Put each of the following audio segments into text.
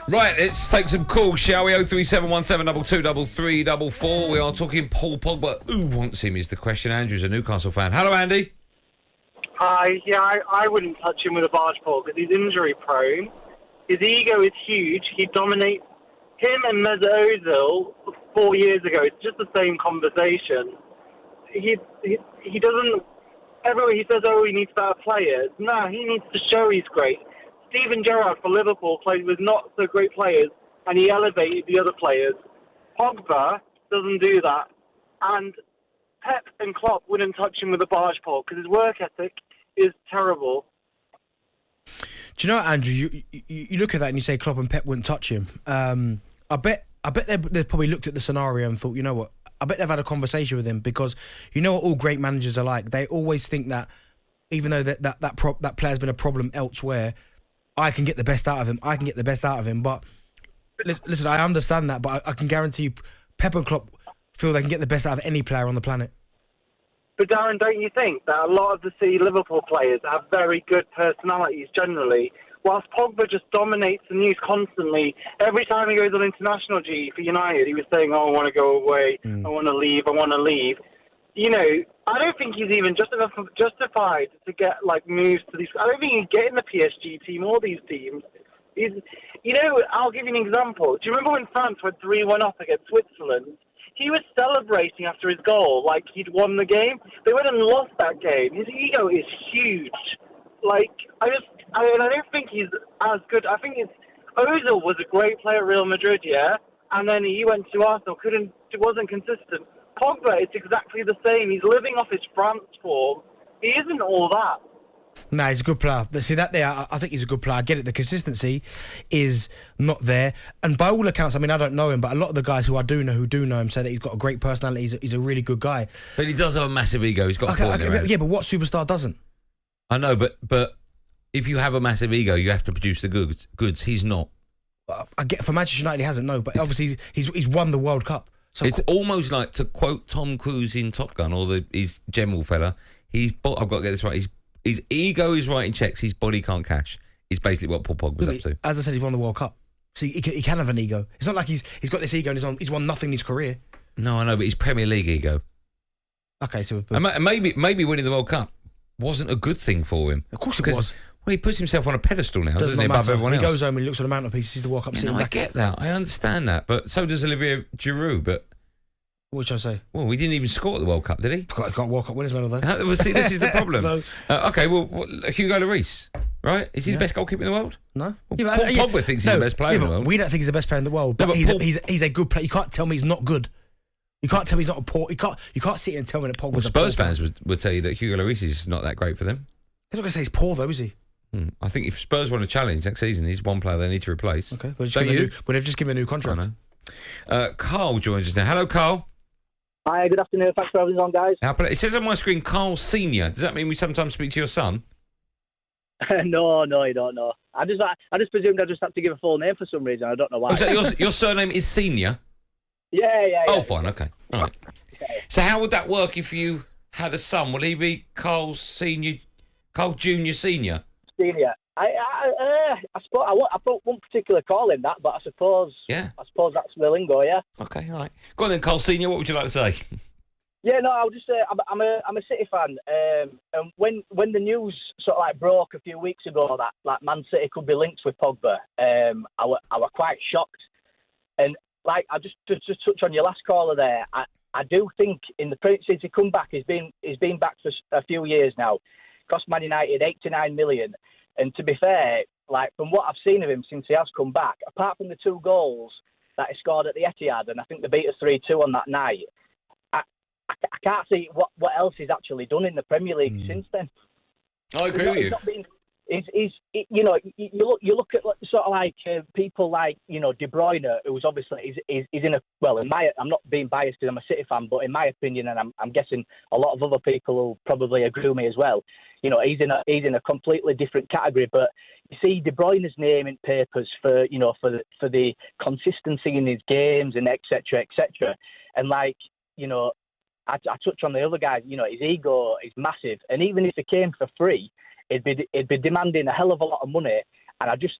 Right, let's take some calls, shall we? 03717223344. We are talking Paul Pogba. Who wants him is the question. Andrew's a Newcastle fan. Hello, Andy. Hi, I wouldn't touch him with a barge pole because he's injury prone. His ego is huge. He dominates. Him and Mesut Ozil 4 years ago, it's just the same conversation. He doesn't. Everywhere he says, he needs better players. No, he needs to show he's great. Steven Gerrard for Liverpool played with not so great players, and he elevated the other players. Pogba doesn't do that, and Pep and Klopp wouldn't touch him with a barge pole because his work ethic is terrible. Do you know what, Andrew? You look at that and you say Klopp and Pep wouldn't touch him. I bet they've probably looked at the scenario and thought, you know what? I bet they've had a conversation with him because you know what all great managers are like. They always think that even though that player's been a problem elsewhere, I can get the best out of him. But listen, I understand that, but I can guarantee you, Pep and Klopp feel they can get the best out of any player on the planet. But Darren, don't you think that a lot of the Liverpool players have very good personalities generally, whilst Pogba just dominates the news constantly? Every time he goes on international duty for United, he was saying, I want to go away, I want to leave. You know, I don't think he's even justified to get, moves to these. I don't think he can get in the PSG team or these teams. I'll give you an example. Do you remember when France went 3-1 up against Switzerland? He was celebrating after his goal like he'd won the game. They went and lost that game. His ego is huge. I don't think he's as good. I think Ozil was a great player at Real Madrid, yeah, and then he went to Arsenal. Wasn't consistent. Pogba, it's exactly the same. He's living off his France form. He isn't all that. Nah, he's a good player. See that there? I think he's a good player. I get it. The consistency is not there. And by all accounts, I mean, I don't know him, but a lot of the guys who do know him say that he's got a great personality. He's a really good guy. But he does have a massive ego. He's got a point in there. Yeah, but what superstar doesn't? I know, but if you have a massive ego, you have to produce the goods. He's not. I get for Manchester United, he hasn't. No, but obviously he's won the World Cup. So it's almost like, to quote Tom Cruise in Top Gun, or his general fella. I've got to get this right. His ego is writing checks. His body can't cash. Is basically what Paul Pogba's up to. As I said, he's won the World Cup, so he can have an ego. It's not like he's got this ego and he's won nothing in his career. No, I know, but his Premier League ego. Okay, so and maybe winning the World Cup wasn't a good thing for him. Of course it was. Well, he puts himself on a pedestal now, doesn't he, above everyone else? He goes home and he looks on the mantelpiece, sees the World Cup. I get that. I understand that. But so does Olivier Giroud. But what should I say? Well, he didn't even score at the World Cup, did he? Got World Cup winners medal, though. Well, see, this is the problem. Okay, well, Hugo Lloris, right? Is he the best goalkeeper in the world? No. Well, Paul Pogba thinks he's the best player in the world. We don't think he's the best player in the world, but he's a good player. You can't tell me he's not good. You can't tell me he's not a poor. You can't sit here and tell me that Pogba's Spurs fans would tell you that Hugo Lloris is not that great for them. They're not going to say he's poor, though, is he? I think if Spurs want a challenge next season, he's one player they need to replace. Okay, but they've just given him a new contract. Carl joins us now. Hello, Carl. Hi, good afternoon. Thanks for having us on, guys. It says on my screen, Carl Senior. Does that mean we sometimes speak to your son? No, you don't know. I just presumed I just had to give a full name for some reason. I don't know why. Oh, so your surname is Senior? Yeah. Oh, fine, okay. All right. So how would that work if you had a son? Will he be Carl Senior, Carl Junior Senior? Senior. I suppose I won't particularly call him that, but I suppose that's the lingo, yeah. Okay, all right. Go on then, Carl Senior. What would you like to say? Yeah, no, I'll just say I'm a City fan, and when the news sort of broke a few weeks ago that Man City could be linked with Pogba, I were quite shocked, and I just to touch on your last caller there, I do think since he come back, he's been back for a few years now. Cost Man United 89 million. And to be fair, from what I've seen of him since he has come back, apart from the 2 goals that he scored at the Etihad, and I think they beat us 3-2 on that night, I can't see what else he's actually done in the Premier League since then. I agree with you. You look at sort of people like De Bruyne, who's obviously is in I'm not being biased because I'm a City fan, but in my opinion, and I'm guessing a lot of other people will probably agree with me as well. He's in a completely different category. But you see De Bruyne's name in papers for the consistency in his games and etc. And I touch on the other guys. His ego is massive, and even if he came for free, it'd be demanding a hell of a lot of money, and I just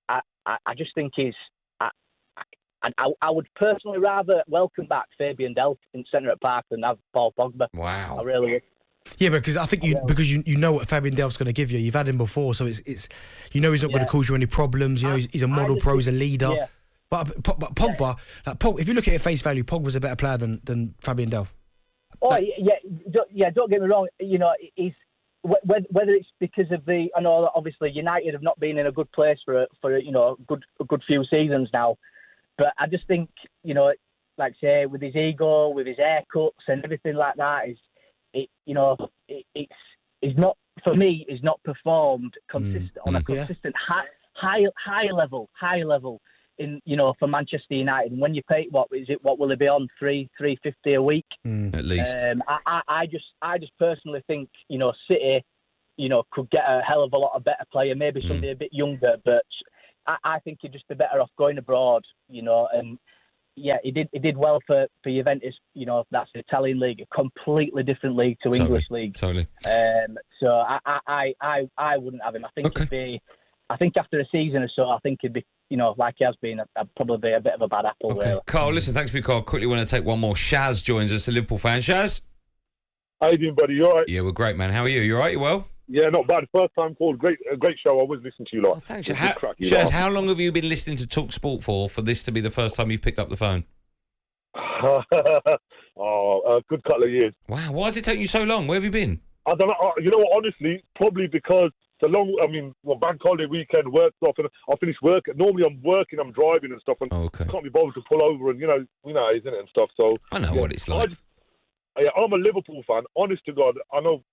think he's I would personally rather welcome back Fabian Delph in centre at Park than have Paul Pogba. Wow. I really would. Yeah, because I think you know what Fabian Delph's going to give you. You've had him before, so it's he's not going to cause you any problems. You know, he's a model pro, he's a leader. Yeah. But Pogba, if you look at it at face value, Pogba's a better player than Fabian Delph. Oh don't get me wrong. You know, he's whether it's because of I know obviously United have not been in a good place for a good few seasons now, but I just think, you know, like say with his ego, with his haircuts and everything like that, it's not, for me, is not performed on a consistent high level in, you know, for Manchester United. And when you pay, what will it be on, $350 a week at least? I just personally think, you know, City, you know, could get a hell of a lot of better player, maybe somebody a bit younger, but I think he'd just be better off going abroad, you know. And yeah, he did well for Juventus. You know, that's the Italian league, a completely different league to English league. Totally. So I wouldn't have him. I think it'd be. I think after a season or so, I think he'd be, you know, like he has been, probably a bit of a bad apple. Okay. Really. Carl, listen, thanks for your call. Quickly want to take one more. Shaz joins us, a Liverpool fan. Shaz? How you doing, buddy? You all right? Yeah, we're great, man. How are you? You all right? You well? Yeah, not bad. First time called. Great show. I always listen to you lot. Oh, thanks. Shaz, how long have you been listening to talkSPORT for this to be the first time you've picked up the phone? A good couple of years. Wow, why has it taken you so long? Where have you been? I don't know. You know what? Honestly, probably because it's a long. I mean, bank holiday weekend, work's off, and I finish work. Normally, I'm working, I'm driving and stuff, and I can't be bothered to pull over and you know, isn't it and stuff. So I know what it's like. I'm a Liverpool fan. Honest to God, I know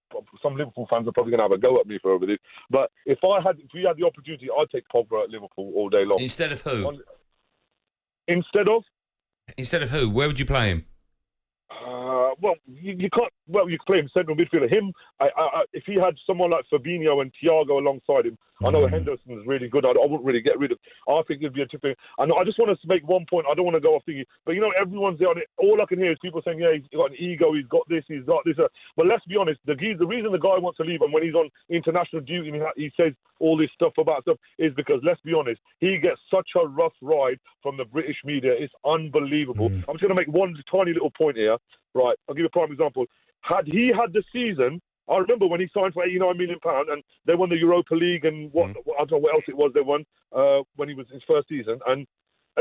some Liverpool fans are probably going to have a go at me for over this, but if we had the opportunity, I'd take Pogba at Liverpool all day long. Instead of who? Instead of who? Where would you play him? Well, you can't. Well, you can play him central midfielder. Him, if he had someone like Fabinho and Thiago alongside him, I know Henderson's really good. I wouldn't really get rid of. I think it'd be a different. And I just want to make one point. I don't want to go off thinking, but you know, everyone's there on it. All I can hear is people saying, "Yeah, he's got an ego. He's got this. He's got this." But let's be honest. The reason the guy wants to leave, and when he's on international duty, and he says all this stuff about stuff, is because let's be honest, he gets such a rough ride from the British media. It's unbelievable. I'm just going to make one tiny little point here. Right, I'll give you a prime example. Had he had the season, I remember when he signed for £89 million and they won the Europa League and I don't know what else it was they won when he was his first season, and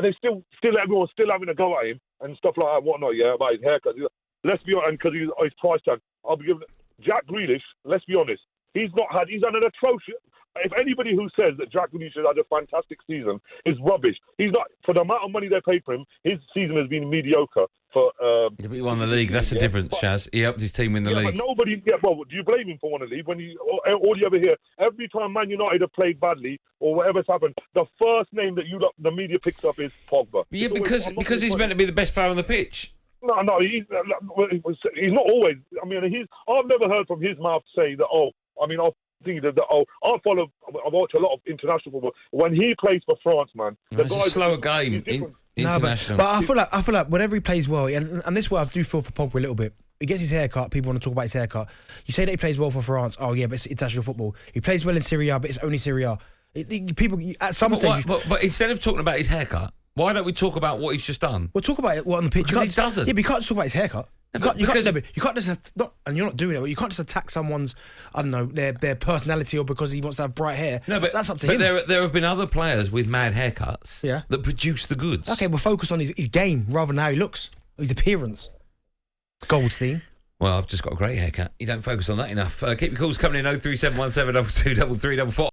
they still everyone's still having a go at him and stuff like that and whatnot, yeah, about his haircut. Let's be honest, because his price tag. I'll be giving Jack Grealish. Let's be honest, he's had an atrocious. If anybody who says that Jack Grealish has had a fantastic season is rubbish. He's not, for the amount of money they pay for him. His season has been mediocre. He won the league. That's the difference, Shaz. He helped his team win the league. But nobody. Yeah, well, do you blame him for winning the league? When all you ever hear, every time Man United have played badly or whatever's happened, the first name that the media picks up is Pogba. Yeah, because he's meant to be the best player on the pitch. No, he's not always. I mean, I've never heard from his mouth say that. I watch a lot of international football. When he plays for France, man, it's a slower game. International. But I feel like whenever he plays well, and this is what I do feel for Pogba a little bit. He gets his haircut. People want to talk about his haircut. You say that he plays well for France. Oh yeah, but it's international football. He plays well in Serie A, but it's only Serie A. People at some stage. But instead of talking about his haircut, why don't we talk about what he's just done? We'll talk about it on the pitch. Because he doesn't. Yeah, but you can't just talk about his haircut. You can't just and you're not doing it. But you can't just attack someone's, I don't know, their personality or because he wants to have bright hair. No, but that's up to him. But there have been other players with mad haircuts, that produce the goods. Okay, we'll focus on his game rather than how he looks, his appearance. Goldstein. Well, I've just got a great haircut. You don't focus on that enough. Keep your calls coming in 03717 223344.